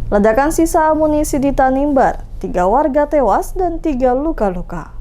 Ledakan sisa amunisi di Tanimbar, 3 warga tewas dan 3 luka-luka.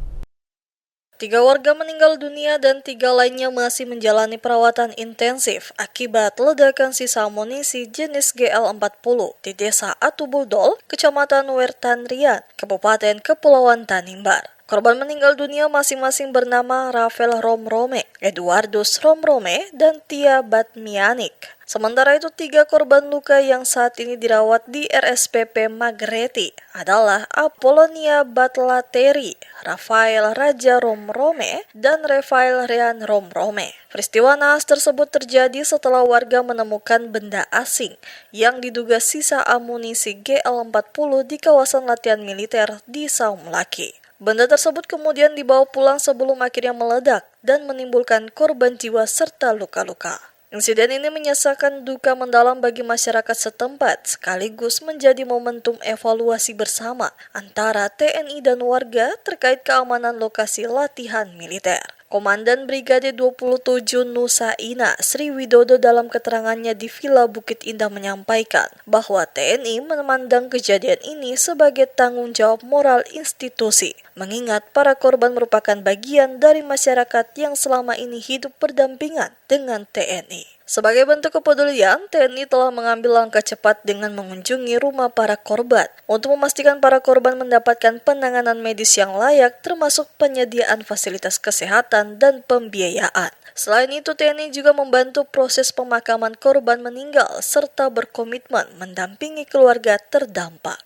3 warga meninggal dunia dan 3 lainnya masih menjalani perawatan intensif akibat ledakan sisa amunisi jenis GL40 di Desa Atubuldol, Kecamatan Wertanrian, Kabupaten Kepulauan Tanimbar. Korban meninggal dunia masing-masing bernama Rafael Romrome, Eduardus Romrome, dan Tia Batmianik. Sementara itu 3 korban luka yang saat ini dirawat di RSPP Magreti adalah Apolonia Batlateri, Rafael Raja Romrome, dan Rafael Rian Romrome. Peristiwa naas tersebut terjadi setelah warga menemukan benda asing yang diduga sisa amunisi GL40 di kawasan latihan militer di Saum Laki. Benda tersebut kemudian dibawa pulang sebelum akhirnya meledak dan menimbulkan korban jiwa serta luka-luka. Insiden ini menyisakan duka mendalam bagi masyarakat setempat sekaligus menjadi momentum evaluasi bersama antara TNI dan warga terkait keamanan lokasi latihan militer. Komandan Brigade 27 Nusa Ina, Sri Widodo dalam keterangannya di Villa Bukit Indah menyampaikan bahwa TNI memandang kejadian ini sebagai tanggung jawab moral institusi, mengingat para korban merupakan bagian dari masyarakat yang selama ini hidup berdampingan dengan TNI. Sebagai bentuk kepedulian, TNI telah mengambil langkah cepat dengan mengunjungi rumah para korban untuk memastikan para korban mendapatkan penanganan medis yang layak termasuk penyediaan fasilitas kesehatan dan pembiayaan. Selain itu, TNI juga membantu proses pemakaman korban meninggal serta berkomitmen mendampingi keluarga terdampak.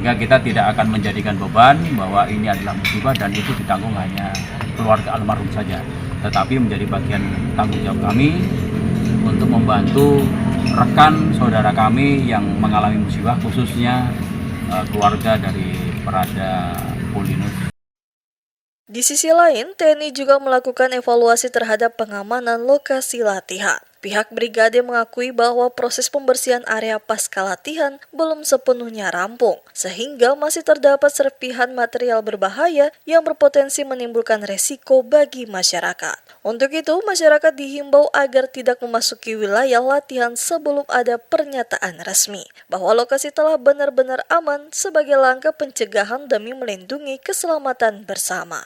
Sehingga kita tidak akan menjadikan beban bahwa ini adalah musibah dan itu ditanggung hanya keluarga almarhum saja, tetapi menjadi bagian tanggung jawab kami untuk membantu rekan saudara kami yang mengalami musibah, khususnya keluarga dari Prada Paulinus. Di sisi lain, TNI juga melakukan evaluasi terhadap pengamanan lokasi latihan. Pihak brigade mengakui bahwa proses pembersihan area pasca latihan belum sepenuhnya rampung, sehingga masih terdapat serpihan material berbahaya yang berpotensi menimbulkan resiko bagi masyarakat. Untuk itu, masyarakat dihimbau agar tidak memasuki wilayah latihan sebelum ada pernyataan resmi bahwa lokasi telah benar-benar aman sebagai langkah pencegahan demi melindungi keselamatan bersama.